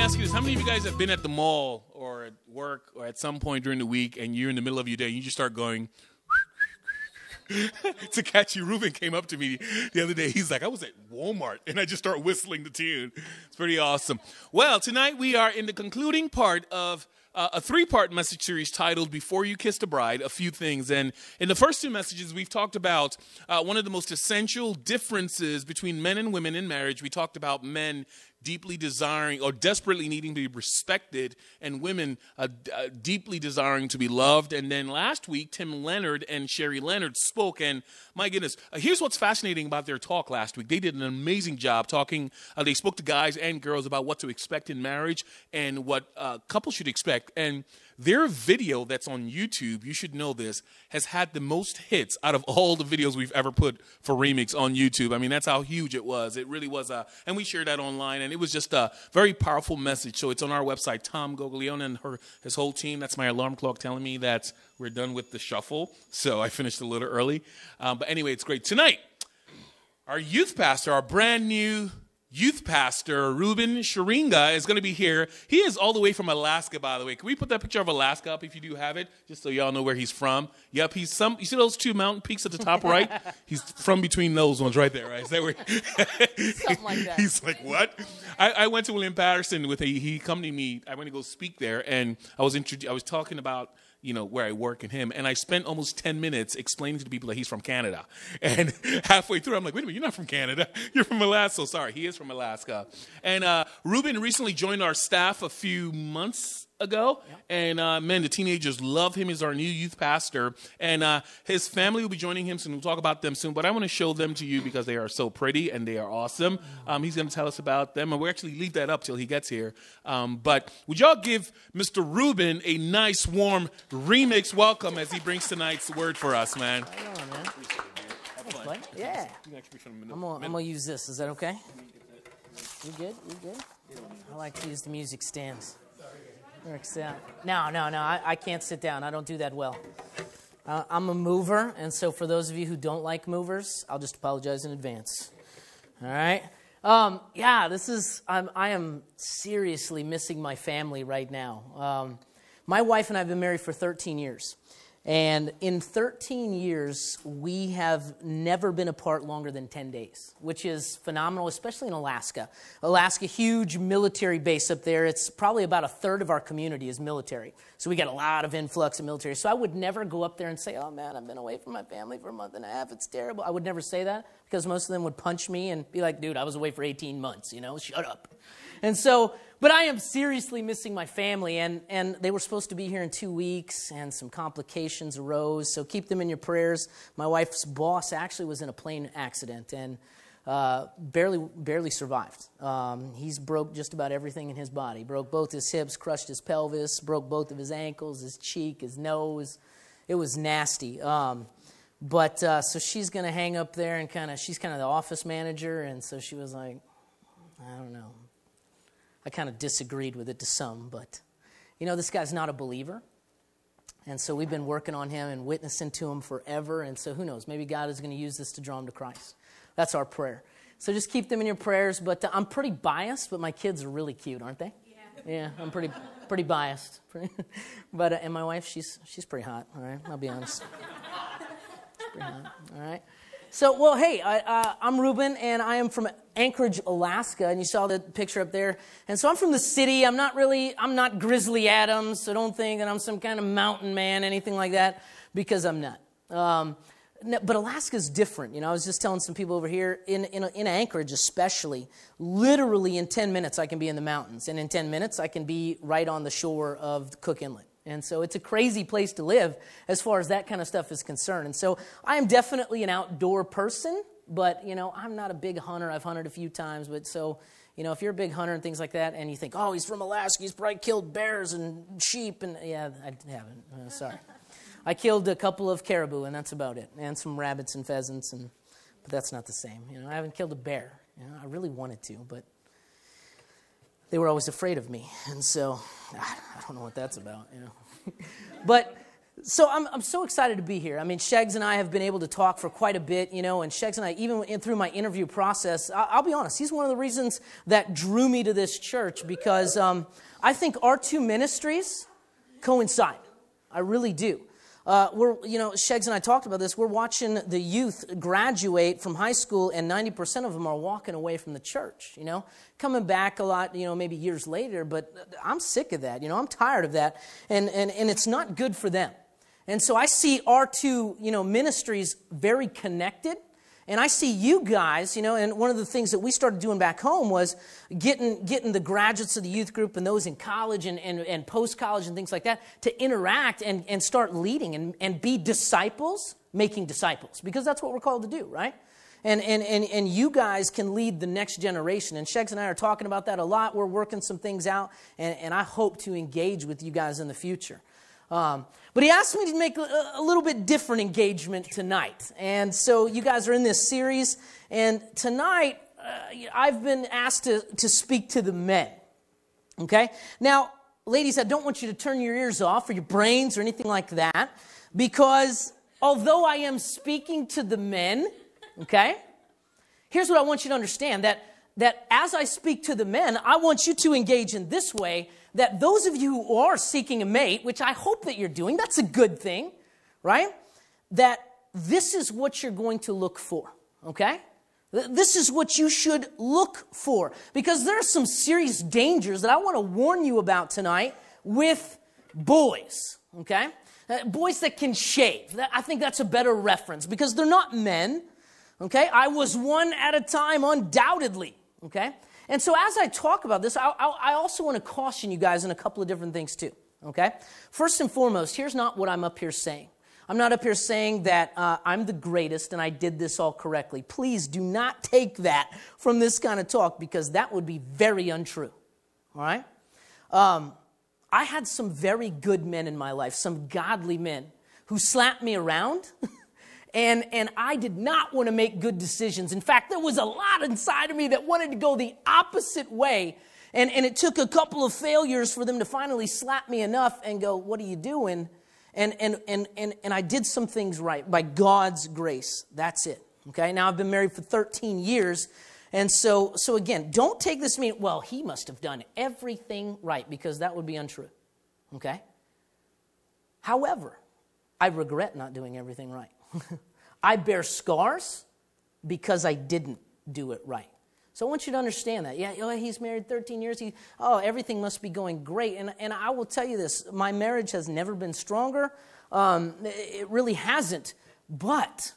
ask you this. How many of you guys have been at the mall or at work or at some point during the week and you're in the middle of your day and you just start going to catch you? Ruben came up to me the other day. He's like, I was at Walmart and I just start whistling the tune. It's pretty awesome. Well, tonight we are in the concluding part of a three-part message series titled Before You Kissed a Bride, A Few Things. And in the first two messages, we've talked about one of the most essential differences between men and women in marriage. We talked about men deeply desiring or desperately needing to be respected, and women deeply desiring to be loved. And then last week, Tim Leonard and Sherry Leonard spoke, and my goodness, here's what's fascinating about their talk last week. They did an amazing job talking. They spoke to guys and girls about what to expect in marriage and what couples should expect. And their video that's on YouTube, you should know this, has had the most hits out of all the videos we've ever put for Remix on YouTube. I mean, that's how huge it was. It really was. And we shared that online, and it was just a very powerful message. So it's on our website, Tom Goglione and his whole team. That's my alarm clock telling me that we're done with the shuffle. So I finished a little early. But anyway, it's great. Tonight, our youth pastor, our brand new youth pastor, Ruben Sharinga, is going to be here. He is all the way from Alaska, by the way. Can we put that picture of Alaska up if you do have it, just so y'all know where he's from? Yep, you see those two mountain peaks at the top right? He's from between those ones right there, right? Is that where? Something like that. He's like, what? I went to William Patterson he come to me. I went to go speak there, and I was talking about where I work and him. And I spent almost 10 minutes explaining to the people that he's from Canada. And halfway through, I'm like, wait a minute, you're not from Canada. You're from Alaska. So sorry, he is from Alaska. And Ruben recently joined our staff a few months ago. Yep. And man, the teenagers love him as our new youth pastor. And his family will be joining him soon. We'll talk about them soon. But I want to show them to you because they are so pretty and they are awesome. He's going to tell us about them. And we'll actually leave that up till he gets here. But would y'all give Mr. Ruben a nice, warm Remix welcome as he brings tonight's word for us, man. Right on, man. Yeah. I'm gonna use this. Is that okay? You good? You good? I like to use the music stands. No, I can't sit down. I don't do that well. I'm a mover, and so for those of you who don't like movers, I'll just apologize in advance. All right? I am seriously missing my family right now. My wife and I have been married for 13 years. And in 13 years, we have never been apart longer than 10 days, which is phenomenal, especially in Alaska. Alaska, huge military base up there. It's probably about a third of our community is military. So we got a lot of influx of military. So I would never go up there and say, oh, man, I've been away from my family for a month and a half. It's terrible. I would never say that because most of them would punch me and be like, dude, I was away for 18 months, shut up. And so, but I am seriously missing my family, and they were supposed to be here in 2 weeks, and some complications arose, so keep them in your prayers. My wife's boss actually was in a plane accident and barely survived. He's broke just about everything in his body. Broke both his hips, crushed his pelvis, broke both of his ankles, his cheek, his nose. It was nasty. So she's going to hang up there, and she's kind of the office manager, and so she was like, I don't know. I kind of disagreed with it to some, but, this guy's not a believer. And so we've been working on him and witnessing to him forever. And so who knows, maybe God is going to use this to draw him to Christ. That's our prayer. So just keep them in your prayers. But I'm pretty biased, but my kids are really cute, aren't they? Yeah, I'm pretty biased. But and my wife, she's pretty hot, all right? I'll be honest. She's pretty hot, all right? So, well, hey, I'm Ruben, and I am from Anchorage, Alaska, and you saw the picture up there. And so I'm from the city. I'm not Grizzly Adams, so don't think that I'm some kind of mountain man, anything like that, because I'm not. But Alaska's different. I was just telling some people over here, in Anchorage especially, literally in 10 minutes I can be in the mountains, and in 10 minutes I can be right on the shore of Cook Inlet. And so it's a crazy place to live as far as that kind of stuff is concerned. And so I am definitely an outdoor person, but, I'm not a big hunter. I've hunted a few times. But so, if you're a big hunter and things like that, and you think, oh, he's from Alaska, he's probably killed bears and sheep. And yeah, I haven't. Sorry. I killed a couple of caribou, and that's about it. And some rabbits and pheasants, but that's not the same. I haven't killed a bear. I really wanted to, but they were always afraid of me. And so I don't know what that's about, But So I'm so excited to be here. I mean, Shegs and I have been able to talk for quite a bit, and Shegs and I, even through my interview process, I'll be honest, he's one of the reasons that drew me to this church, because I think our two ministries coincide. I really do. Shegs and I talked about this. We're watching the youth graduate from high school, and 90% of them are walking away from the church, coming back a lot, maybe years later, but I'm sick of that, I'm tired of that, and it's not good for them. And so I see our two, ministries very connected. And I see you guys, and one of the things that we started doing back home was getting the graduates of the youth group and those in college and post-college and things like that to interact and start leading and be disciples, making disciples, because that's what we're called to do, right? And you guys can lead the next generation. And Shegs and I are talking about that a lot. We're working some things out, and I hope to engage with you guys in the future. But he asked me to make a little bit different engagement tonight. And so you guys are in this series. And tonight, I've been asked to speak to the men. Okay? Now, ladies, I don't want you to turn your ears off or your brains or anything like that. Because although I am speaking to the men, okay, here's what I want you to understand. That as I speak to the men, I want you to engage in this way, that those of you who are seeking a mate, which I hope that you're doing, that's a good thing, right? That this is what you're going to look for, okay? This is what you should look for, because there are some serious dangers that I want to warn you about tonight with boys, okay? Boys that can shave. I think that's a better reference, because they're not men, okay? I was one at a time, undoubtedly, okay? And so as I talk about this, I also want to caution you guys in a couple of different things too, okay? First and foremost, here's not what I'm up here saying. I'm not up here saying that I'm the greatest and I did this all correctly. Please do not take that from this kind of talk, because that would be very untrue, all right? I had some very good men in my life, some godly men who slapped me around. And I did not want to make good decisions. In fact, there was a lot inside of me that wanted to go the opposite way. And it took a couple of failures for them to finally slap me enough and go, "What are you doing?" And I did some things right by God's grace. That's it. Okay? Now I've been married for 13 years. And so again, don't take this mean, well, he must have done everything right, because that would be untrue. Okay? However, I regret not doing everything right. I bear scars because I didn't do it right. So I want you to understand that. Yeah, he's married 13 years. Everything must be going great. And I will tell you this, my marriage has never been stronger. It really hasn't. But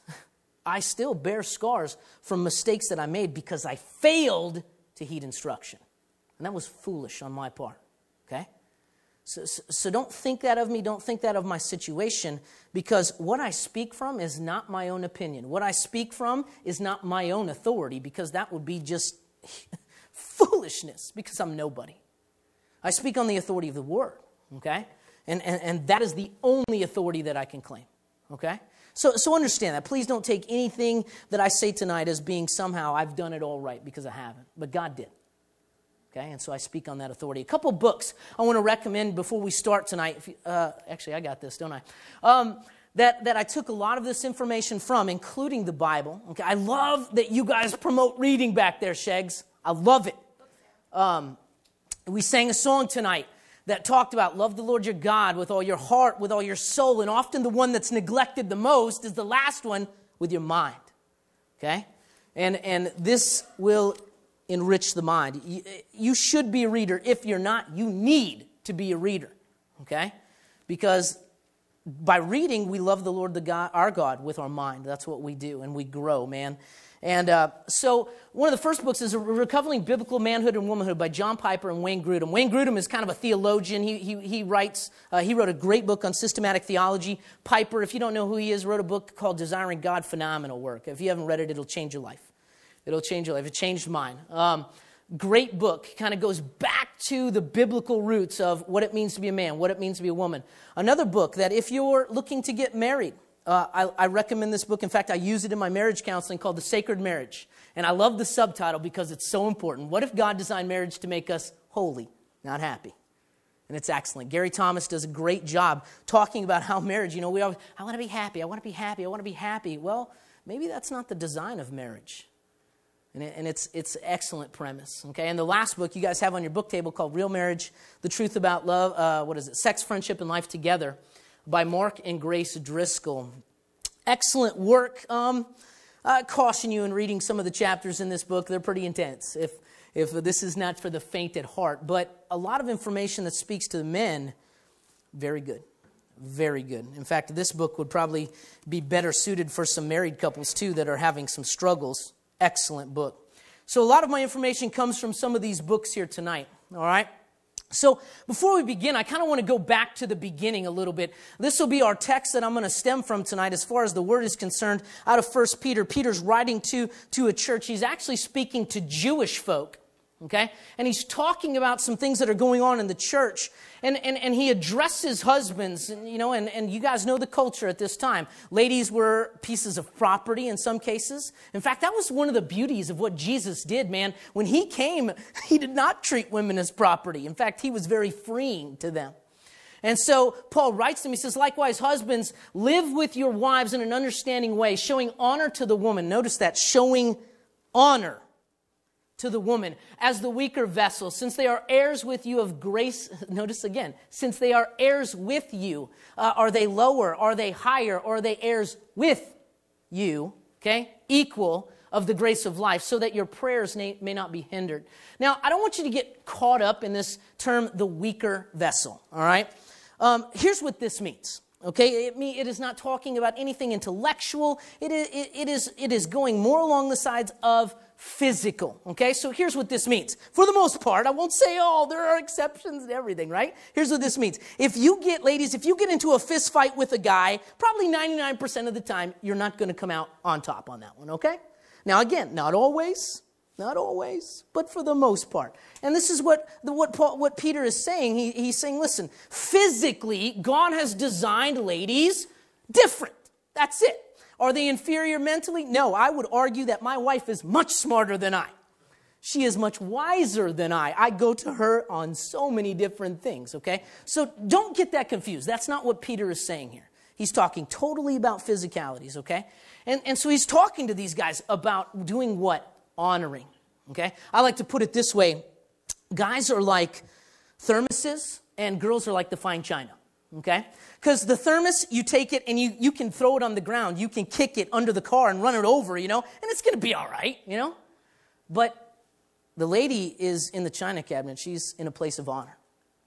I still bear scars from mistakes that I made because I failed to heed instruction. And that was foolish on my part. Okay? So don't think that of me. Don't think that of my situation, because what I speak from is not my own opinion. What I speak from is not my own authority, because that would be just foolishness, because I'm nobody. I speak on the authority of the Word, okay? And that is the only authority that I can claim, okay? So understand that. Please don't take anything that I say tonight as being somehow I've done it all right, because I haven't. But God did. Okay, and so I speak on that authority. A couple books I want to recommend before we start tonight. Actually, I got this, don't I? That I took a lot of this information from, including the Bible. Okay, I love that you guys promote reading back there, Shegs. I love it. We sang a song tonight that talked about love the Lord your God with all your heart, with all your soul, and often the one that's neglected the most is the last one, with your mind. Okay, and this will enrich the mind. You should be a reader. If you're not, you need to be a reader, okay? Because by reading, we love the Lord our God with our mind. That's what we do, and we grow, man. And so one of the first books is Recovering Biblical Manhood and Womanhood by John Piper and Wayne Grudem. Wayne Grudem is kind of a theologian. He wrote a great book on systematic theology. Piper, if you don't know who he is, wrote a book called Desiring God, phenomenal work. If you haven't read it, it'll change your life. It'll change your life. It changed mine. Great book. Kind of goes back to the biblical roots of what it means to be a man, what it means to be a woman. Another book that if you're looking to get married, I recommend this book. In fact, I use it in my marriage counseling, called The Sacred Marriage. And I love the subtitle because it's so important. What if God designed marriage to make us holy, not happy? And it's excellent. Gary Thomas does a great job talking about how marriage, we always, I want to be happy, I want to be happy, I want to be happy. Well, maybe that's not the design of marriage. And it's excellent premise, okay? And the last book you guys have on your book table called Real Marriage, The Truth About Love, Sex, Friendship, and Life Together by Mark and Grace Driscoll. Excellent work. I caution you in reading some of the chapters in this book. They're pretty intense if this is not for the faint at heart. But a lot of information that speaks to the men, very good. Very good. In fact, this book would probably be better suited for some married couples, too, that are having some struggles. Excellent book. So a lot of my information comes from some of these books here tonight, all right? So before we begin, I kind of want to go back to the beginning a little bit. This will be our text that I'm going to stem from tonight as far as the word is concerned out of 1 Peter. Peter's writing to a church. He's actually speaking to Jewish folk. Okay? And he's talking about some things that are going on in the church. And he addresses husbands, and you guys know the culture at this time. Ladies were pieces of property in some cases. In fact, that was one of the beauties of what Jesus did, man. When he came, he did not treat women as property. In fact, he was very freeing to them. And so Paul writes to them, he says, likewise, husbands, live with your wives in an understanding way, showing honor to the woman. Notice that, showing honor to the woman as the weaker vessel, since they are heirs with you of grace. Notice again, since they are heirs with you. Are they lower? Are they higher? Or are they heirs with you? Okay? Equal of the grace of life, so that your prayers may not be hindered. Now, I don't want you to get caught up in this term, the weaker vessel. All right? Here's what this means. Okay, it is not talking about anything intellectual. It is going more along the sides of physical. Okay, so here's what this means. For the most part, I won't say, there are exceptions and everything, right? Here's what this means. Ladies, if you get into a fist fight with a guy, probably 99% of the time, you're not going to come out on top on that one, okay? Now again, not always, but for the most part. And this is what Peter is saying. He's saying, listen, physically, God has designed ladies different. That's it. Are they inferior mentally? No, I would argue that my wife is much smarter than I. She is much wiser than I. I go to her on so many different things, okay? So don't get that confused. That's not what Peter is saying here. He's talking totally about physicalities, okay? And so he's talking to these guys about doing what? Honoring, okay? I like to put it this way. Guys are like thermoses and girls are like the fine china, okay? Because the thermos, you take it and you can throw it on the ground. You can kick it under the car and run it over, and it's going to be all right, But the lady is in the china cabinet. She's in a place of honor,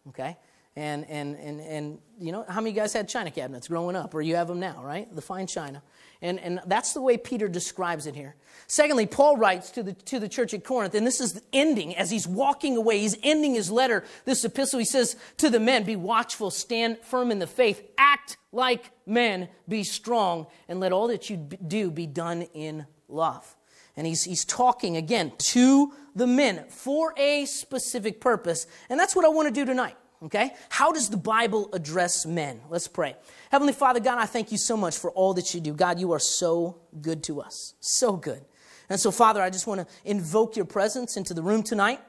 okay? And how many of you guys had china cabinets growing up, or you have them now, right? The fine china. And that's the way Peter describes it here. Secondly, Paul writes to the church at Corinth, and this is the ending. As he's walking away, he's ending his letter, this epistle. He says to the men, be watchful, stand firm in the faith, act like men, be strong, and let all that you do be done in love. And he's talking, again, to the men for a specific purpose. And that's what I want to do tonight. Okay? How does the Bible address men? Let's pray. Heavenly Father, God, I thank you so much for all that you do. God, you are so good to us. So good. And so, Father, I just want to invoke your presence into the room tonight.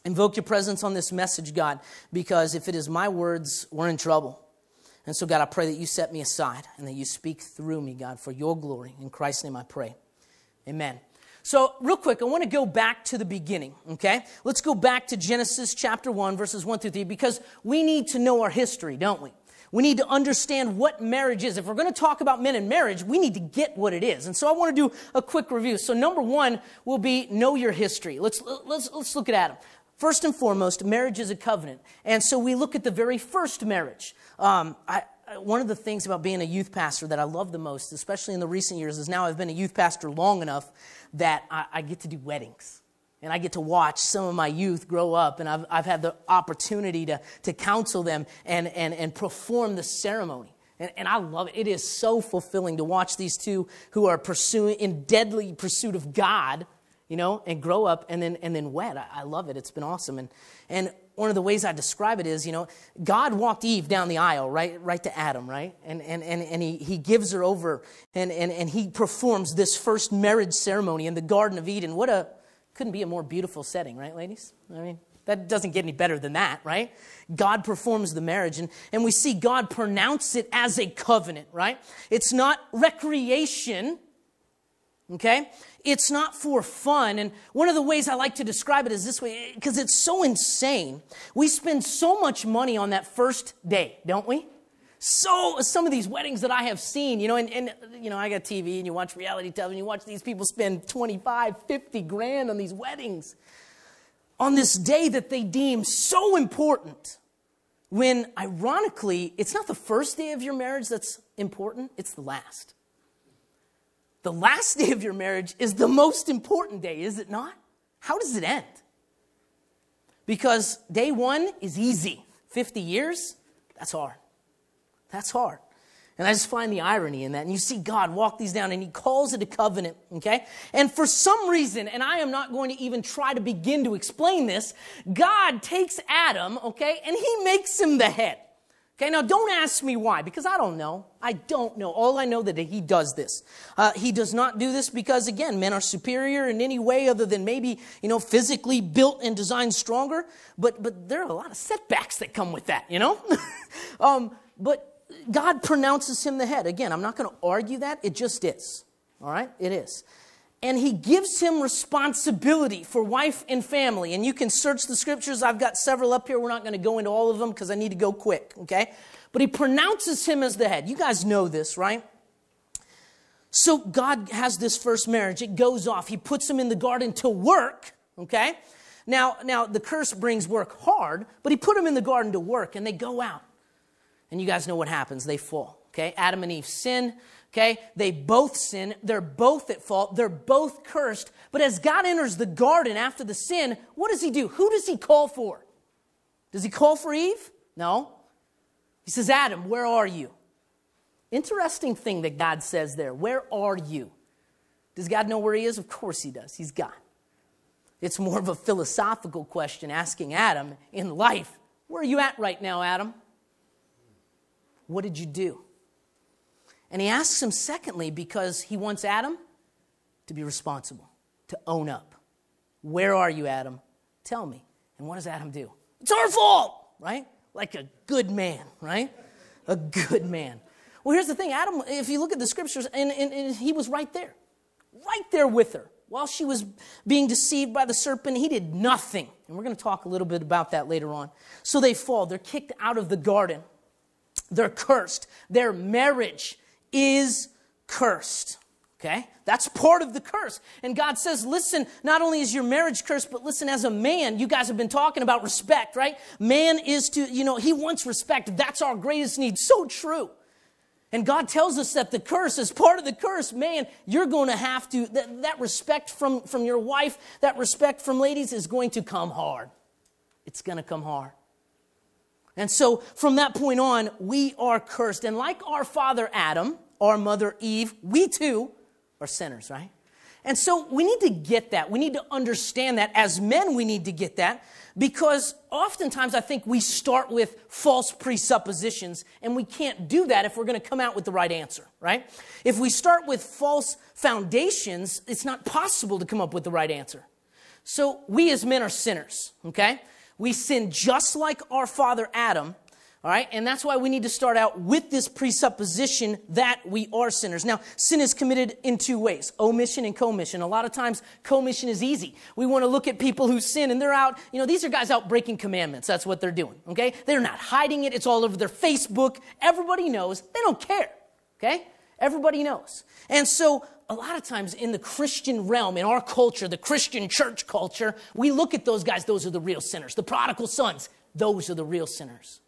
Invoke your presence on this message, God, because if it is my words, we're in trouble. And so, God, I pray that you set me aside and that you speak through me, God, for your glory. In Christ's name I pray. Amen. So real quick, I want to go back to the beginning, okay? Let's go back to Genesis chapter 1, verses 1 through 3, because we need to know our history, don't we? We need to understand what marriage is. If we're going to talk about men and marriage, we need to get what it is. And so I want to do a quick review. So number one will be know your history. Let's look at Adam. First and foremost, marriage is a covenant. And so we look at the very first marriage. One of the things about being a youth pastor that I love the most, especially in the recent years, is now I've been a youth pastor long enough that I get to do weddings. And I get to watch some of my youth grow up, and I've had the opportunity to counsel them and perform the ceremony. And I love it. It is so fulfilling to watch these two who are pursuing in deadly pursuit of God, and grow up and then wed. I love it. It's been awesome. And one of the ways I describe it is, God walked Eve down the aisle, right to Adam, right? And he gives her over and he performs this first marriage ceremony in the Garden of Eden. Couldn't be a more beautiful setting, right, ladies? I mean, That doesn't get any better than that, right? God performs the marriage, and we see God pronounce it as a covenant, right? It's not recreation, okay? It's not for fun. And one of the ways I like to describe it is this way, because it's so insane. We spend so much money on that first day, don't we? So some of these weddings that I have seen, and I got TV and you watch reality television, you watch these people spend 25, 50 grand on these weddings on this day that they deem so important, when ironically, it's not the first day of your marriage that's important, it's the last. The last day of your marriage is the most important day, is it not? How does it end? Because day one is easy. 50 years, that's hard. That's hard. And I just find the irony in that. And you see God walk these down, and he calls it a covenant, okay? And for some reason, and I am not going to even try to begin to explain this, God takes Adam, okay, and he makes him the head. Okay, now don't ask me why, because I don't know. I don't know. All I know that he does this. He does not do this because, again, men are superior in any way other than maybe, physically built and designed stronger. But there are a lot of setbacks that come with that, But God pronounces him the head. Again, I'm not going to argue that. It just is. All right? It is. And he gives him responsibility for wife and family. And you can search the scriptures. I've got several up here. We're not going to go into all of them because I need to go quick. Okay? But he pronounces him as the head. You guys know this, right? So God has this first marriage. It goes off. He puts him in the garden to work. Okay? Now the curse brings work hard, but he put him in the garden to work, and they go out. And you guys know what happens. They fall, okay? Adam and Eve sin, okay? They both sin. They're both at fault. They're both cursed. But as God enters the garden after the sin, what does he do? Who does he call for? Does he call for Eve? No. He says, Adam, where are you? Interesting thing that God says there. Where are you? Does God know where he is? Of course he does. He's God. It's more of a philosophical question asking Adam in life, where are you at right now, Adam? What did you do? And he asks him secondly because he wants Adam to be responsible, to own up. Where are you, Adam? Tell me. And what does Adam do? It's our fault, right? Like a good man, right? A good man. Well, here's the thing. Adam, if you look at the scriptures, and he was right there with her. While she was being deceived by the serpent, he did nothing. And we're going to talk a little bit about that later on. So they fall. They're kicked out of the garden. They're cursed. Their marriage is cursed. Okay? That's part of the curse. And God says, listen, not only is your marriage cursed, but listen, as a man, you guys have been talking about respect, right? Man is to, he wants respect. That's our greatest need. So true. And God tells us that the curse, as part of the curse, man, you're going to have to, that respect from your wife, that respect from ladies is going to come hard. It's going to come hard. And so from that point on, we are cursed. And like our father Adam, our mother Eve, we too are sinners, right? And so we need to get that. We need to understand that. As men, we need to get that. Because oftentimes I think we start with false presuppositions, and we can't do that if we're going to come out with the right answer, right? If we start with false foundations, it's not possible to come up with the right answer. So we as men are sinners, okay? We sin just like our father Adam, all right? And that's why we need to start out with this presupposition that we are sinners. Now, sin is committed in two ways, omission and commission. A lot of times, commission is easy. We want to look at people who sin, and they're out, these are guys out breaking commandments. That's what they're doing, okay? They're not hiding it. It's all over their Facebook. Everybody knows. They don't care, okay? Everybody knows. And so a lot of times in the Christian realm, in our culture, the Christian church culture, we look at those guys, those are the real sinners. The prodigal sons, those are the real sinners.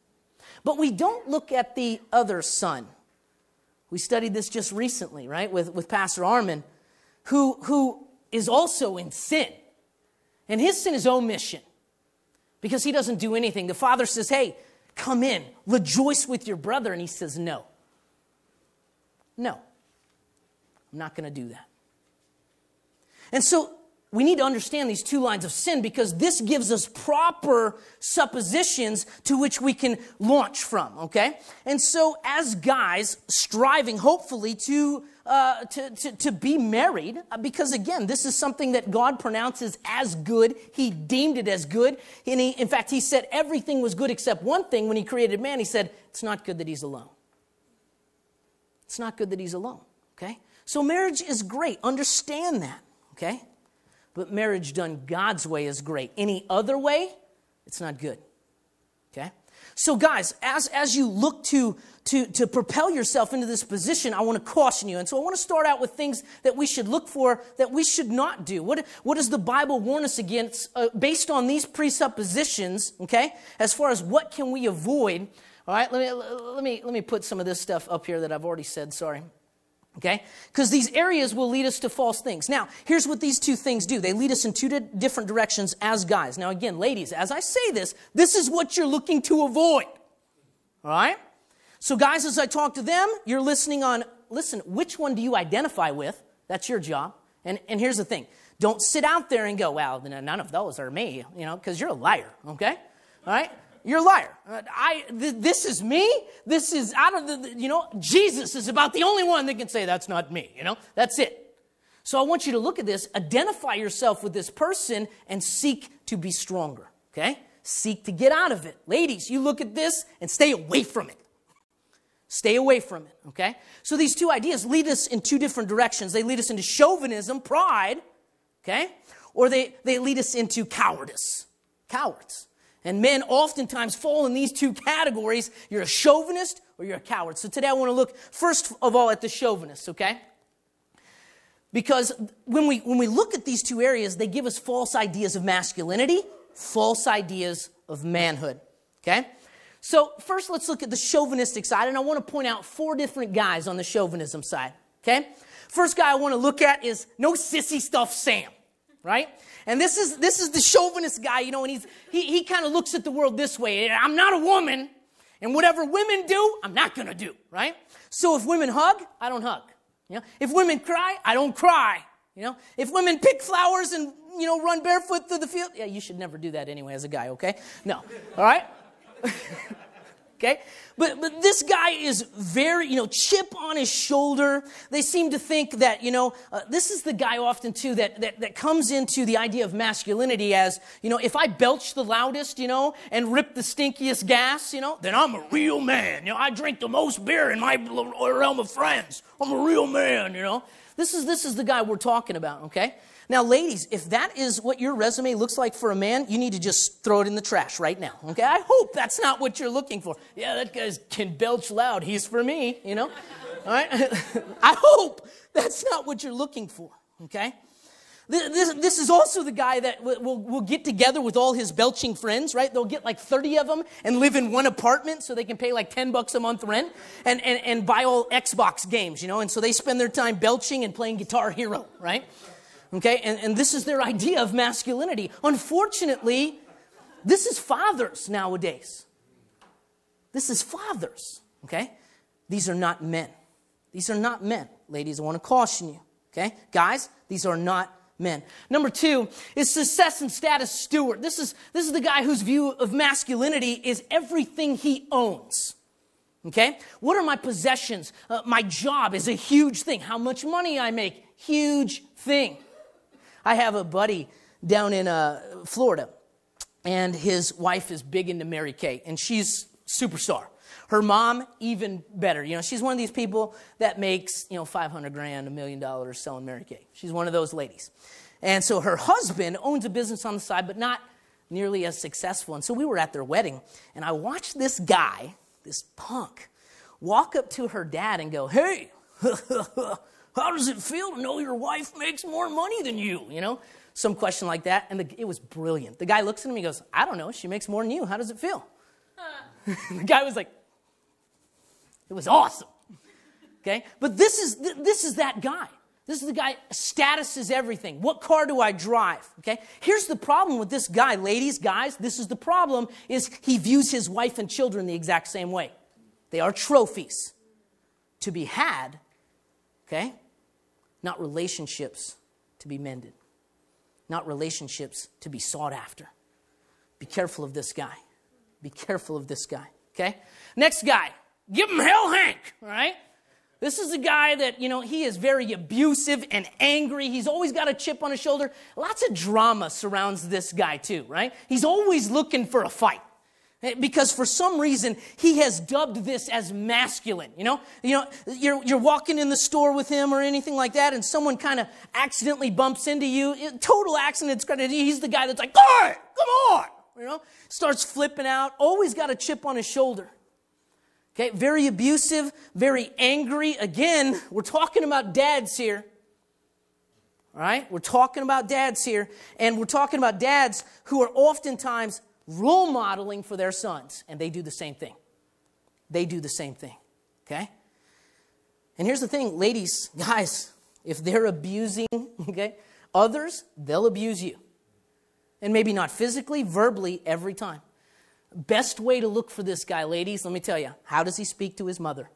But we don't look at the other son. We studied this just recently, right, with Pastor Armin, who is also in sin. And his sin is omission because he doesn't do anything. The father says, hey, come in, rejoice with your brother. And he says, no. No, I'm not going to do that. And so we need to understand these two lines of sin because this gives us proper suppositions to which we can launch from, okay? And so as guys striving, hopefully, to be married, because again, this is something that God pronounces as good. He deemed it as good. And in fact, he said everything was good except one thing. When he created man, he said, it's not good that he's alone. It's not good that he's alone, okay? So marriage is great. Understand that, okay? But marriage done God's way is great. Any other way, it's not good. Okay? So guys, as you look to propel yourself into this position, I want to caution you. And so I want to start out with things that we should look for that we should not do. What does the Bible warn us against based on these presuppositions, okay? As far as what can we avoid. All right, let me put some of this stuff up here that I've already said, sorry. Okay? Because these areas will lead us to false things. Now, here's what these two things do. They lead us in two different directions as guys. Now, again, ladies, as I say this is what you're looking to avoid. All right? So, guys, as I talk to them, you're listening on, listen, which one do you identify with? That's your job. And here's the thing. Don't sit out there and go, well, none of those are me, because you're a liar, okay? All right? You're a liar. This is me. This is out of the, Jesus is about the only one that can say that's not me, That's it. So I want you to look at this, identify yourself with this person, and seek to be stronger, okay? Seek to get out of it. Ladies, you look at this and stay away from it. Stay away from it, okay? So these two ideas lead us in two different directions. They lead us into chauvinism, pride, okay? Or they lead us into cowardice, cowards. And men oftentimes fall in these two categories. You're a chauvinist or you're a coward. So today I want to look first of all at the chauvinist, okay? Because when we look at these two areas, they give us false ideas of masculinity, false ideas of manhood, okay? So first let's look at the chauvinistic side, and I want to point out 4 different guys on the chauvinism side, okay? First guy I want to look at is no sissy stuff Sam, right? And this is the chauvinist guy, and he kind of looks at the world this way. I'm not a woman, and whatever women do, I'm not going to do, right? So if women hug, I don't hug. If women cry, I don't cry. If women pick flowers and, run barefoot through the field, yeah, you should never do that anyway as a guy, okay? No, all right? Okay? But this guy is very, chip on his shoulder. They seem to think that, this is the guy often, too, that comes into the idea of masculinity as, if I belch the loudest, and rip the stinkiest gas, then I'm a real man. I drink the most beer in my realm of friends. I'm a real man, This is the guy we're talking about, okay? Now, ladies, if that is what your resume looks like for a man, you need to just throw it in the trash right now, okay? I hope that's not what you're looking for. Yeah, that guy can belch loud. He's for me, All right? I hope that's not what you're looking for, okay? This is also the guy that will get together with all his belching friends, right? They'll get like 30 of them and live in one apartment so they can pay like $10 a month rent and buy all Xbox games, And so they spend their time belching and playing Guitar Hero, right? Okay, and this is their idea of masculinity. Unfortunately, this is fathers nowadays. This is fathers, okay? These are not men. These are not men. Ladies, I want to caution you, okay? Guys, these are not men. Number 2 is success and status steward. This is the guy whose view of masculinity is everything he owns. Okay? What are my possessions? My job is a huge thing. How much money I make, huge thing. I have a buddy down in Florida, and his wife is big into Mary Kay, and she's superstar. Her mom, even better. She's one of these people that makes, $500,000, $1 million selling Mary Kay. She's one of those ladies. And so her husband owns a business on the side, but not nearly as successful. And so we were at their wedding, and I watched this guy, this punk, walk up to her dad and go, hey, how does it feel to know your wife makes more money than you? Some question like that. And it was brilliant. The guy looks at him and he goes, I don't know. She makes more than you. How does it feel? The guy was like, it was awesome. Okay? But this is that guy. This is the guy, status is everything. What car do I drive? Okay? Here's the problem with this guy, ladies, guys. This is the problem, is he views his wife and children the exact same way. They are trophies to be had, okay? Not relationships to be mended. not relationships to be sought after. Be careful of this guy. Be careful of this guy, okay? Next guy, give him hell Hank, all right? This is a guy that, he is very abusive and angry. He's always got a chip on his shoulder. Lots of drama surrounds this guy too, right? He's always looking for a fight. Because for some reason, he has dubbed this as masculine, You're walking in the store with him or anything like that, and someone kind of accidentally bumps into you. Total accident. He's the guy that's like, hey, come on, starts flipping out, always got a chip on his shoulder. Okay, very abusive, very angry. Again, we're talking about dads here. All right, we're talking about dads here, and we're talking about dads who are oftentimes role modeling for their sons, and they do the same thing. They do the same thing, okay? And here's the thing, ladies, guys, if they're abusing, others, they'll abuse you. And maybe not physically, verbally, every time. Best way to look for this guy, ladies, let me tell you, how does he speak to his mother?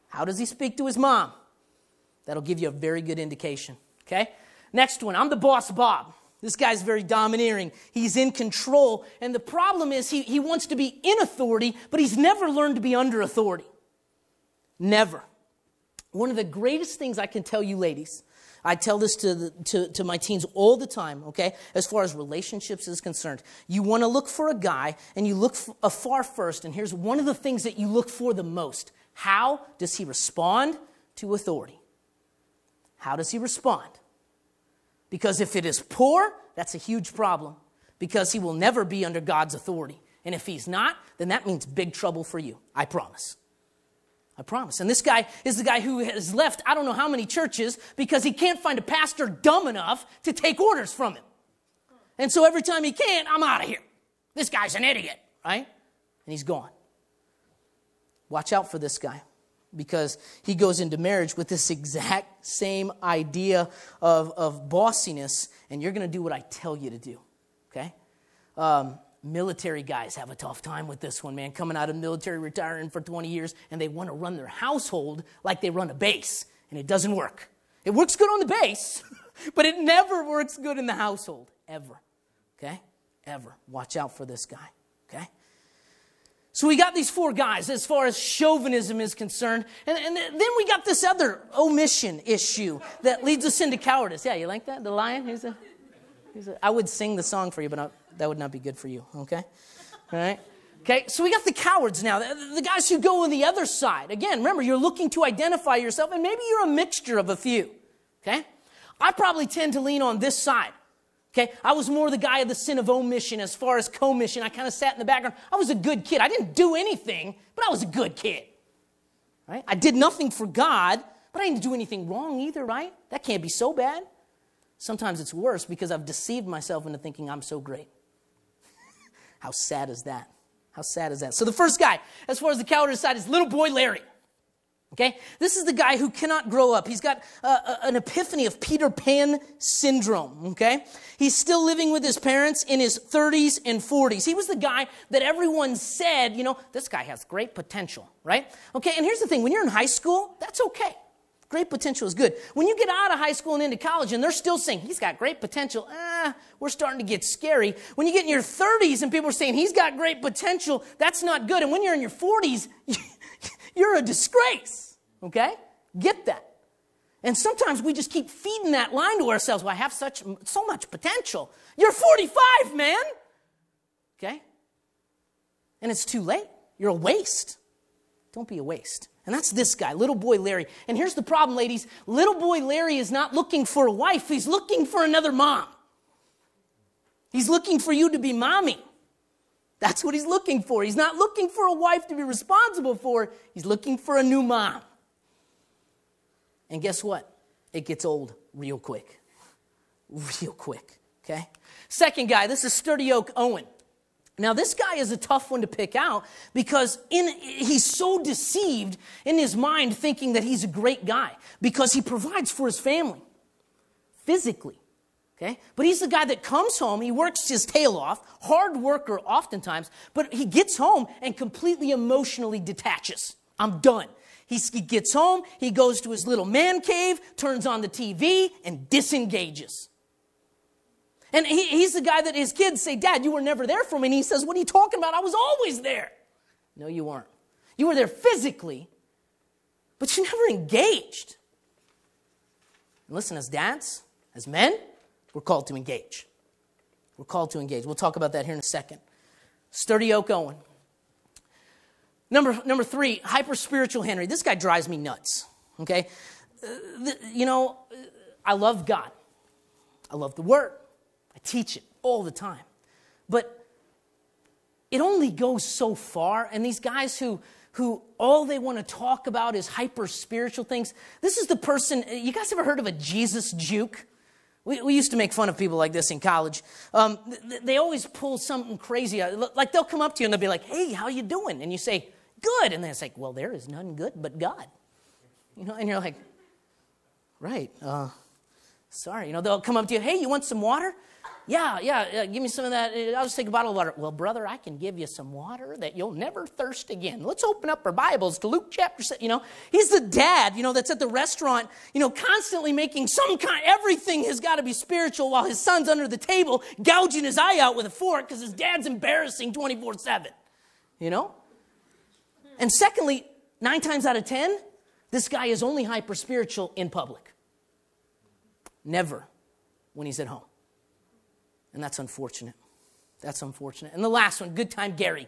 How does he speak to his mom? That'll give you a very good indication, okay? Next one, I'm the boss, Bob. This guy's very domineering. He's in control. And the problem is he wants to be in authority, but he's never learned to be under authority. Never. One of the greatest things I can tell you, ladies, I tell this to my teens all the time, okay, as far as relationships is concerned. You want to look for a guy, and you look afar first, and here's one of the things that you look for the most. How does he respond to authority? How does he respond? Because if it is poor, that's a huge problem, because he will never be under God's authority. And if he's not, then that means big trouble for you. I promise. I promise. And this guy is the guy who has left I don't know how many churches because he can't find a pastor dumb enough to take orders from him. And so every time he can't, I'm out of here. This guy's an idiot, right? And he's gone. Watch out for this guy, because he goes into marriage with this exact same idea of bossiness, and you're going to do what I tell you to do, okay? Military guys have a tough time with this one, man. Coming out of military, retiring for 20 years, and they want to run their household like they run a base, and it doesn't work. It works good on the base, but it never works good in the household, ever, okay? Ever. Watch out for this guy, okay? So we got these four guys as far as chauvinism is concerned. And then we got this other omission issue that leads us into cowardice. Yeah, you like that? The lion? I would sing the song for you, but that would not be good for you, okay? All right? Okay, so we got the cowards now, the guys who go on the other side. Again, remember, you're looking to identify yourself, and maybe you're a mixture of a few, okay? I probably tend to lean on this side. Okay, I was more the guy of the sin of omission as far as commission. I kind of sat in the background. I was a good kid. I didn't do anything, but I was a good kid. Right? I did nothing for God, but I didn't do anything wrong either, right? That can't be so bad. Sometimes it's worse because I've deceived myself into thinking I'm so great. How sad is that? How sad is that? So the first guy, as far as the cowardice side, is little boy Larry. Okay, this is the guy who cannot grow up. He's got an epiphany of Peter Pan syndrome, okay? He's still living with his parents in his 30s and 40s. He was the guy that everyone said, this guy has great potential, right? Okay, and here's the thing. When you're in high school, that's okay. Great potential is good. When you get out of high school and into college and they're still saying, he's got great potential, we're starting to get scary. When you get in your 30s and people are saying, he's got great potential, that's not good. And when you're in your 40s, you're a disgrace, okay? Get that. And sometimes we just keep feeding that line to ourselves. Well, I have so much potential. You're 45, man. Okay? And it's too late. You're a waste. Don't be a waste. And that's this guy, little boy Larry. And here's the problem, ladies. Little boy Larry is not looking for a wife. He's looking for another mom. He's looking for you to be mommy. That's what he's looking for. He's not looking for a wife to be responsible for. He's looking for a new mom. And guess what? It gets old real quick. Real quick, okay? Second guy, this is Sturdy Oak Owen. Now, this guy is a tough one to pick out because he's so deceived in his mind thinking that he's a great guy because he provides for his family physically. Okay? But he's the guy that comes home, he works his tail off, hard worker oftentimes, but he gets home and completely emotionally detaches. I'm done. He gets home, he goes to his little man cave, turns on the TV, and disengages. And he's the guy that his kids say, Dad, you were never there for me. And he says, what are you talking about? I was always there. No, you weren't. You were there physically, but you never engaged. And listen, as dads, as men, we're called to engage. We're called to engage. We'll talk about that here in a second. Sturdy Oak Owen. Number 3, hyper-spiritual Henry. This guy drives me nuts, okay? I love God. I love the Word. I teach it all the time. But it only goes so far, and these guys who all they want to talk about is hyper-spiritual things, this is the person, you guys ever heard of a Jesus juke? We used to make fun of people like this in college. They always pull something crazy out. Like they'll come up to you and they'll be like, hey, how you doing? And you say, good. And they're like, well, there is none good but God. And you're like, right, sorry. They'll come up to you, hey, you want some water? Yeah, give me some of that. I'll just take a bottle of water. Well, brother, I can give you some water that you'll never thirst again. Let's open up our Bibles to Luke chapter 6. He's the dad, that's at the restaurant, constantly making everything has got to be spiritual while his son's under the table gouging his eye out with a fork because his dad's embarrassing 24/7, And secondly, 9 times out of 10, this guy is only hyper-spiritual in public. Never when he's at home. And that's unfortunate. That's unfortunate. And the last one, Good Time Gary.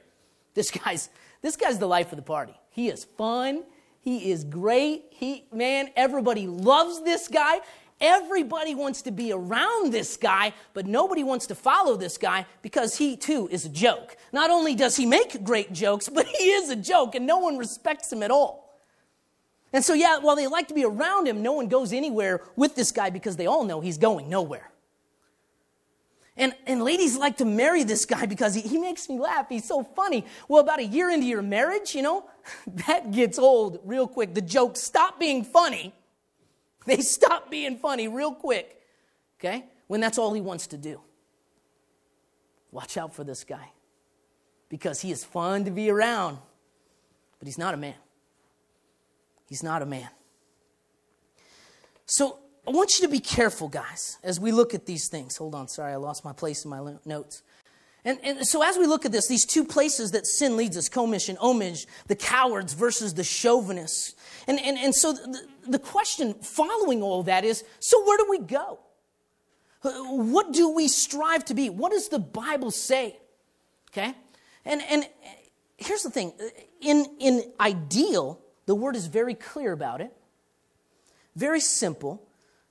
This guy's the life of the party. He is fun. He is great. Everybody loves this guy. Everybody wants to be around this guy, but nobody wants to follow this guy because he too is a joke. Not only does he make great jokes, but he is a joke and no one respects him at all. And so while they like to be around him, no one goes anywhere with this guy because they all know he's going nowhere. And ladies like to marry this guy because he makes me laugh. He's so funny. Well, about a year into your marriage, that gets old real quick. The jokes stop being funny. They stop being funny real quick, okay? When that's all he wants to do. Watch out for this guy because he is fun to be around, but he's not a man. He's not a man. So I want you to be careful, guys, as we look at these things. Hold on, sorry, I lost my place in my notes. And so as we look at this, these 2 places that sin leads us, commission, homage, the cowards versus the chauvinists. And so the question following all that is, so where do we go? What do we strive to be? What does the Bible say? Okay? And here's the thing. In ideal, the word is very clear about it. Very simple.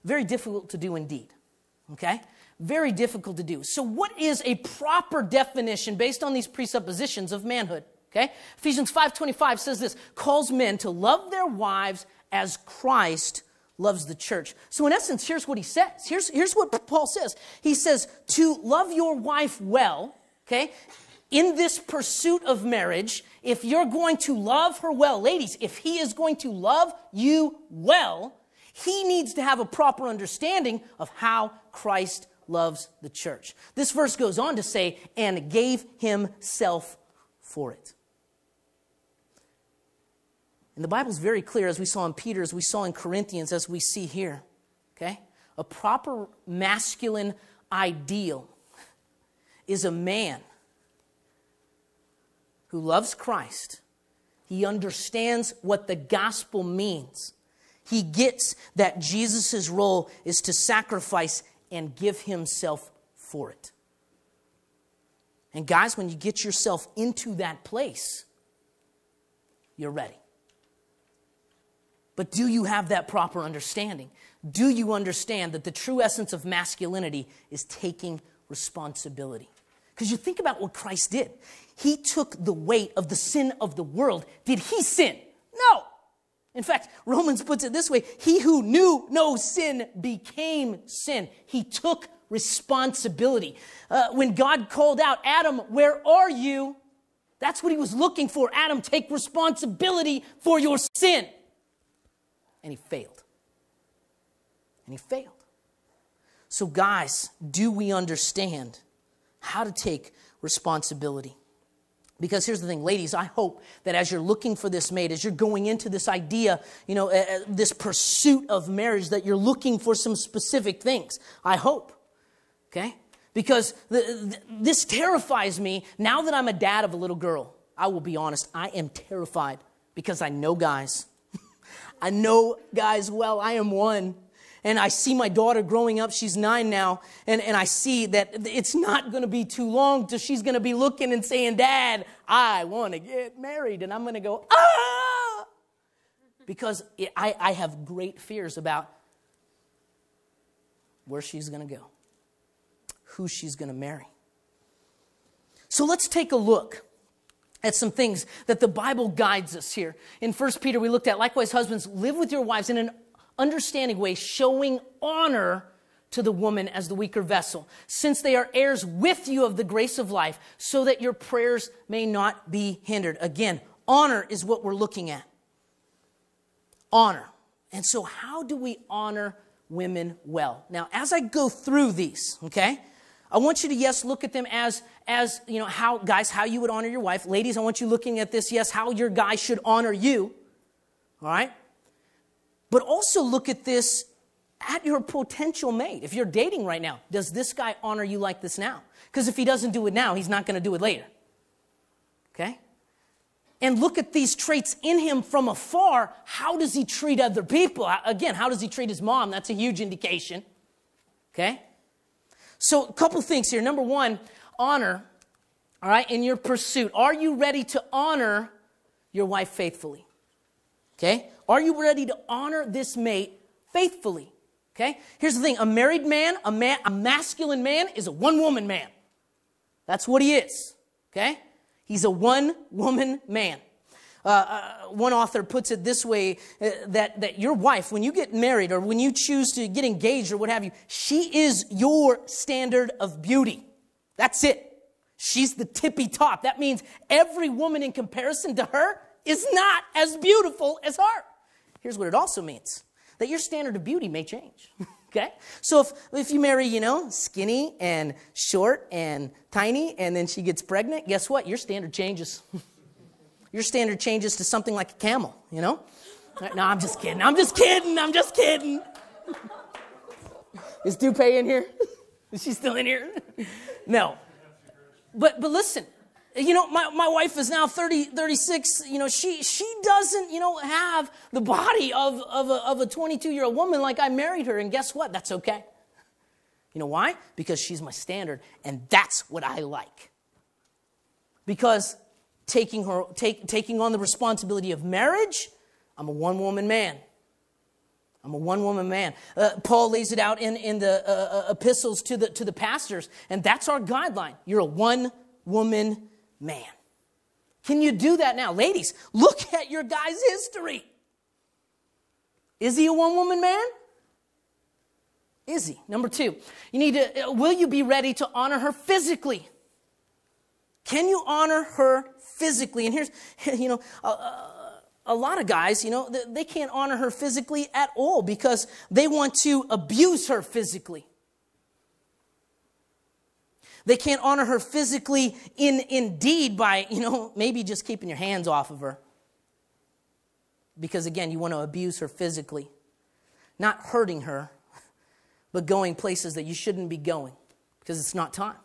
Very difficult to do indeed, okay? Very difficult to do. So what is a proper definition based on these presuppositions of manhood, okay? Ephesians 5:25 says this, calls men to love their wives as Christ loves the church. So in essence, here's what he says. Here's what Paul says. He says to love your wife well, okay? In this pursuit of marriage, if you're going to love her well, ladies, if he is going to love you well, he needs to have a proper understanding of how Christ loves the church. This verse goes on to say, and gave himself for it. And the Bible's very clear, as we saw in Peter, as we saw in Corinthians, as we see here. Okay? A proper masculine ideal is a man who loves Christ. He understands what the gospel means. He gets that Jesus' role is to sacrifice and give himself for it. And guys, when you get yourself into that place, you're ready. But do you have that proper understanding? Do you understand that the true essence of masculinity is taking responsibility? Because you think about what Christ did. He took the weight of the sin of the world. Did he sin? No. In fact, Romans puts it this way, he who knew no sin became sin. He took responsibility. When God called out, Adam, where are you? That's what he was looking for. Adam, take responsibility for your sin. And he failed. And he failed. So guys, do we understand how to take responsibility? Because here's the thing, ladies, I hope that as you're looking for this mate, as you're going into this idea, this pursuit of marriage, that you're looking for some specific things. I hope, okay? Because this terrifies me. Now that I'm a dad of a little girl, I will be honest, I am terrified because I know guys. I know guys well. I am one. And I see my daughter growing up. She's 9 now. And I see that it's not going to be too long till she's going to be looking and saying, Dad, I want to get married. And I'm going to go, ah! Because I have great fears about where she's going to go, who she's going to marry. So let's take a look at some things that the Bible guides us here. In 1 Peter, we looked at, likewise, husbands, live with your wives in an understanding way, showing honor to the woman as the weaker vessel, since they are heirs with you of the grace of life, so that your prayers may not be hindered. Again, honor is what we're looking at. Honor. And so how do we honor women well? Now, as I go through these, okay, I want you to, yes, look at them as you know, how, guys, how you would honor your wife. Ladies, I want you looking at this, yes, how your guy should honor you. All right? But also look at this at your potential mate. If you're dating right now, does this guy honor you like this now? Because if he doesn't do it now, he's not going to do it later. Okay? And look at these traits in him from afar. How does he treat other people? Again, how does he treat his mom? That's a huge indication. Okay? So a couple things here. Number one, honor, all right, in your pursuit. Are you ready to honor your wife faithfully? Okay? Are you ready to honor this mate faithfully? Okay? Here's the thing. A married man, a masculine man is a one-woman man. That's what he is. Okay? He's a one-woman man. One author puts it this way, that your wife, when you get married or when you choose to get engaged or what have you, she is your standard of beauty. That's it. She's the tippy top. That means every woman in comparison to her is not as beautiful as her. Here's what it also means, that your standard of beauty may change. Okay? So if you marry, you know, skinny and short and tiny, and then she gets pregnant, guess what? Your standard changes. Your standard changes to something like a camel, you know? No, I'm just kidding. I'm just kidding. Is Dupe in here? Is she still in here? No. But listen, you know, my wife is now 36. You know, she doesn't, you know, have the body of a 22-year-old woman like I married her. And guess what? That's okay. You know why? Because she's my standard, and that's what I like. Because taking on the responsibility of marriage, I'm a one-woman man. I'm a one-woman man. Paul lays it out in the epistles to the pastors, and that's our guideline. You're a one-woman man. Can you do that now? Ladies, look at your guy's history. Is he a one-woman man? Is he? Number two, you need to, will you be ready to honor her physically? Can you honor her physically? And here's, you know, a lot of guys, you know, they can't honor her physically at all because they want to abuse her physically. They can't honor her physically in deed by, you know, maybe just keeping your hands off of her. Because again, you want to abuse her physically. Not hurting her, but going places that you shouldn't be going because it's not time.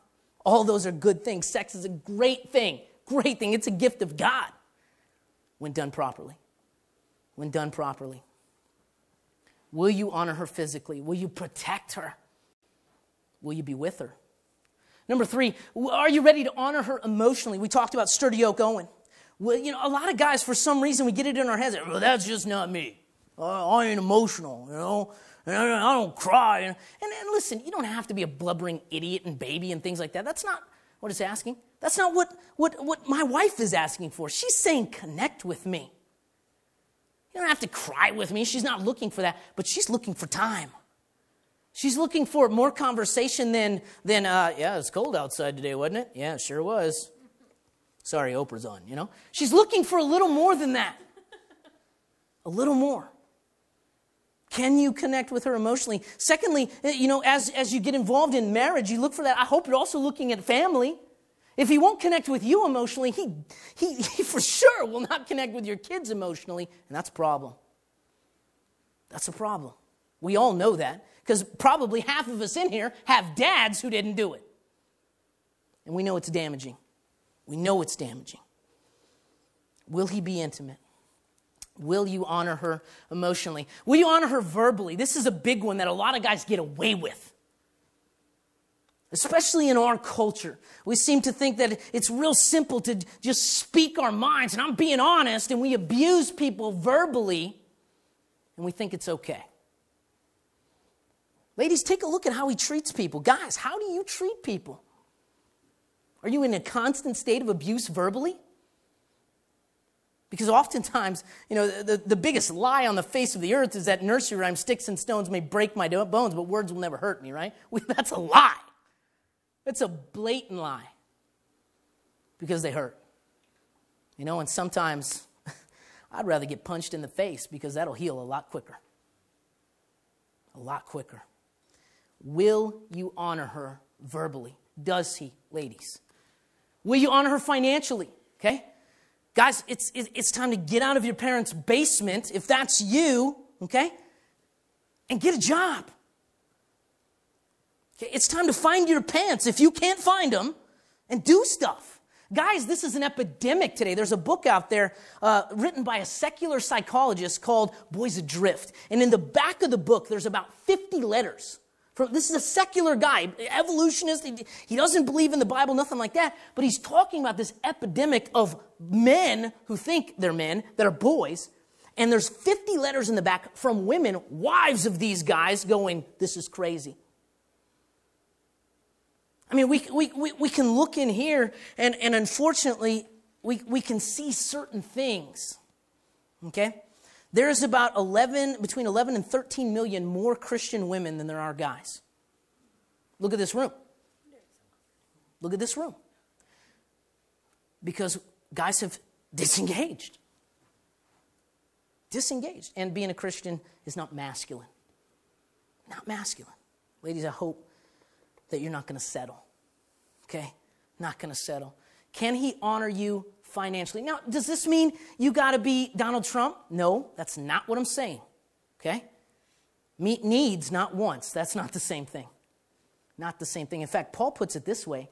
All those are good things. Sex is a great thing. Great thing. It's a gift of God when done properly. When done properly. Will you honor her physically? Will you protect her? Will you be with her? Number three, are you ready to honor her emotionally? We talked about sturdy oak Owen. Well, you know, a lot of guys, for some reason, we get it in our heads. Well, that's just not me. I ain't emotional, you know. And I don't cry. And listen, you don't have to be a blubbering idiot and baby and things like that. That's not what it's asking. That's not what my wife is asking for. She's saying connect with me. You don't have to cry with me. She's not looking for that, but she's looking for time. She's looking for more conversation than yeah, it's cold outside today, wasn't it? Yeah, it sure was. Sorry, Oprah's on, you know. She's looking for a little more than that. A little more. Can you connect with her emotionally? Secondly, you know, as you get involved in marriage, you look for that. I hope you're also looking at family. If he won't connect with you emotionally, he for sure will not connect with your kids emotionally, and that's a problem. That's a problem. We all know that, because probably half of us in here have dads who didn't do it. And we know it's damaging. We know it's damaging. Will he be intimate? Will you honor her emotionally? Will you honor her verbally? This is a big one that a lot of guys get away with. Especially in our culture. We seem to think that it's real simple to just speak our minds, and I'm being honest, and we abuse people verbally, and we think it's okay. Ladies, take a look at how he treats people. Guys, how do you treat people? Are you in a constant state of abuse verbally? Because oftentimes, the biggest lie on the face of the earth is that nursery rhyme, sticks and stones may break my bones, but words will never hurt me, right? That's a lie. It's a blatant lie. Because they hurt. And sometimes I'd rather get punched in the face because that'll heal a lot quicker. A lot quicker. Will you honor her verbally? Does he, ladies? Will you honor her financially? Okay? Guys, it's time to get out of your parents' basement, if that's you, okay? And get a job. Okay? It's time to find your pants if you can't find them and do stuff. Guys, this is an epidemic today. There's a book out there written by a secular psychologist called Boys Adrift. And in the back of the book, there's about 50 letters. This is a secular guy, evolutionist. He doesn't believe in the Bible, nothing like that. But he's talking about this epidemic of men who think they're men, that are boys. And there's 50 letters in the back from women, wives of these guys, going, this is crazy. I mean, we can look in here, and unfortunately, we can see certain things. Okay? There's about between 11 and 13 million more Christian women than there are guys. Look at this room. Look at this room. Because guys have disengaged. Disengaged. And being a Christian is not masculine. Not masculine. Ladies, I hope that you're not going to settle. Okay? Not going to settle. Can he honor you financially? Now, does this mean you got to be Donald Trump? No, that's not what I'm saying. Okay? Meet needs, not wants. That's not the same thing. Not the same thing. In fact, Paul puts it this way.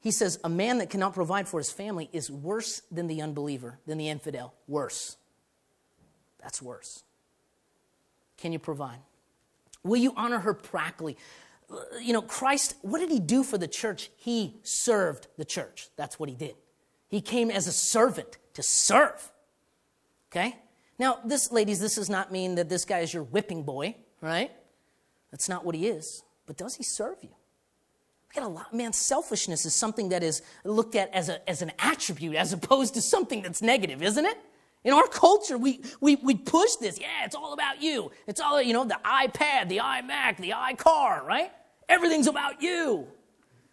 He says, a man that cannot provide for his family is worse than the unbeliever, than the infidel. Worse. That's worse. Can you provide? Will you honor her practically? Christ, what did he do for the church? He served the church. That's what he did. He came as a servant to serve. Okay? Now, ladies, this does not mean that this guy is your whipping boy, right? That's not what he is. But does he serve you? Look at a lot. Man, selfishness is something that is looked at as an attribute as opposed to something that's negative, isn't it? In our culture, we push this. Yeah, it's all about you. It's all, the iPad, the iMac, the iCar, right? Everything's about you.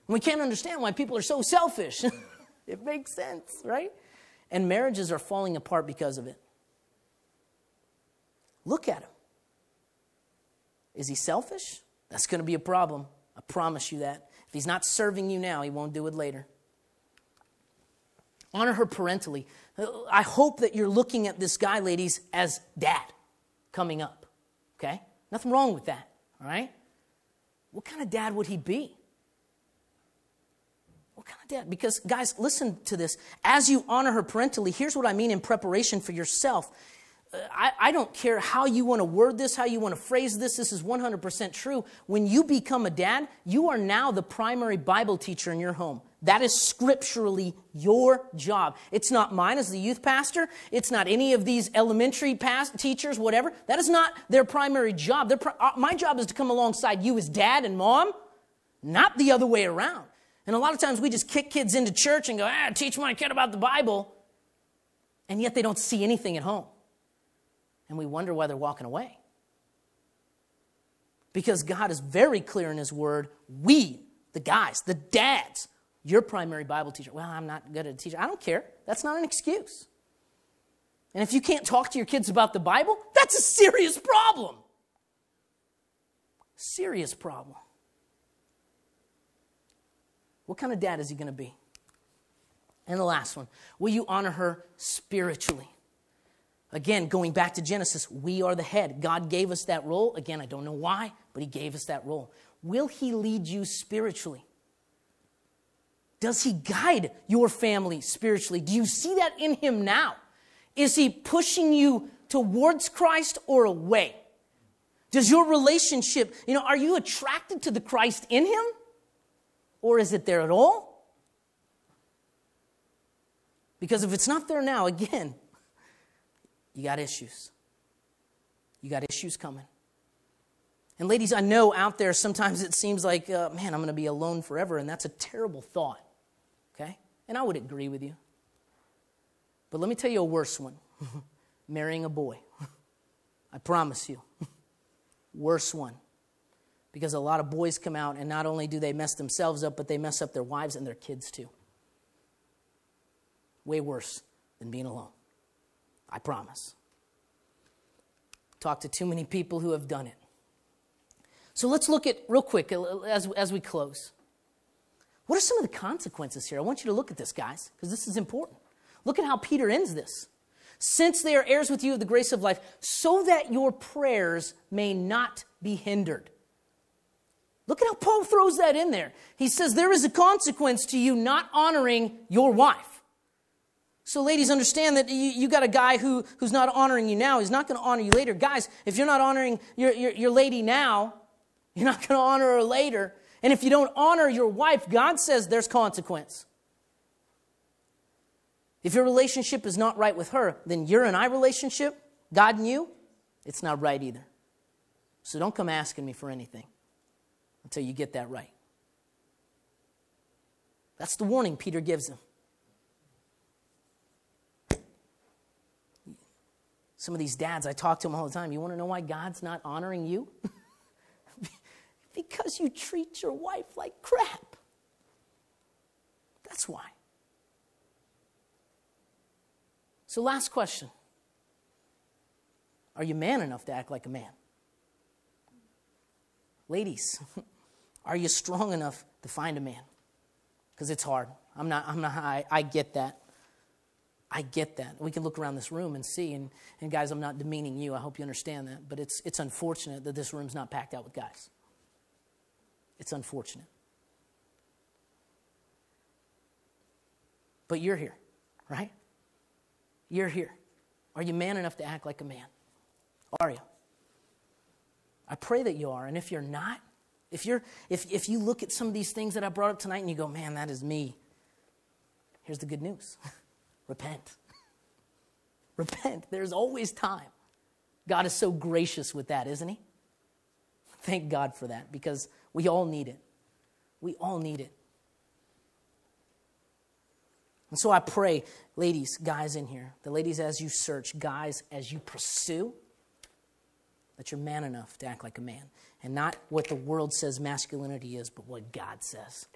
And we can't understand why people are so selfish. It makes sense, right? And marriages are falling apart because of it. Look at him. Is he selfish? That's going to be a problem. I promise you that. If he's not serving you now, he won't do it later. Honor her parentally. I hope that you're looking at this guy, ladies, as dad coming up. Okay? Nothing wrong with that. All right? What kind of dad would he be? What kind of dad? Because, guys, listen to this. As you honor her parentally, here's what I mean in preparation for yourself. I don't care how you want to word this, how you want to phrase this. This is 100% true. When you become a dad, you are now the primary Bible teacher in your home. That is scripturally your job. It's not mine as the youth pastor. It's not any of these elementary teachers, whatever. That is not their primary job. My job is to come alongside you as dad and mom, not the other way around. And a lot of times we just kick kids into church and go, teach my kid about the Bible. And yet they don't see anything at home. And we wonder why they're walking away. Because God is very clear in his word. We, the guys, the dads, your primary Bible teacher. Well, I'm not good at a teacher. I don't care. That's not an excuse. And if you can't talk to your kids about the Bible, that's a serious problem. Serious problem. What kind of dad is he going to be? And the last one. Will you honor her spiritually? Again, going back to Genesis, we are the head. God gave us that role. Again, I don't know why, but he gave us that role. Will he lead you spiritually? Does he guide your family spiritually? Do you see that in him now? Is he pushing you towards Christ or away? Does your relationship, are you attracted to the Christ in him? Or is it there at all? Because if it's not there now, again, you got issues. You got issues coming. And ladies, I know out there sometimes it seems like, man, I'm going to be alone forever, and that's a terrible thought, okay? And I would agree with you. But let me tell you a worse one. Marrying a boy. I promise you. Worse one. Because a lot of boys come out, and not only do they mess themselves up, but they mess up their wives and their kids too. Way worse than being alone. I promise. Talk to too many people who have done it. So let's look at, real quick, as we close. What are some of the consequences here? I want you to look at this, guys, because this is important. Look at how Peter ends this. Since they are heirs with you of the grace of life, so that your prayers may not be hindered. Look at how Paul throws that in there. He says there is a consequence to you not honoring your wife. So ladies, understand that you got a guy who's not honoring you now. He's not going to honor you later. Guys, if you're not honoring your lady now, you're not going to honor her later. And if you don't honor your wife, God says there's consequence. If your relationship is not right with her, then your and I relationship, God and you, it's not right either. So don't come asking me for anything until you get that right. That's the warning Peter gives him. Some of these dads, I talk to them all the time. You want to know why God's not honoring you? Because you treat your wife like crap. That's why. So last question. Are you man enough to act like a man? Ladies, are you strong enough to find a man? Because it's hard. I get that. I get that. We can look around this room and see, and guys, I'm not demeaning you. I hope you understand that. But it's unfortunate that this room's not packed out with guys. It's unfortunate. But you're here, right? You're here. Are you man enough to act like a man? Are you? I pray that you are. And if you're not, if you look at some of these things that I brought up tonight and you go, man, that is me. Here's the good news. Repent. Repent. There's always time. God is so gracious with that, isn't he? Thank God for that, because we all need it. We all need it. And so I pray, ladies, guys in here, the ladies as you search, guys as you pursue, that you're man enough to act like a man. And not what the world says masculinity is, but what God says.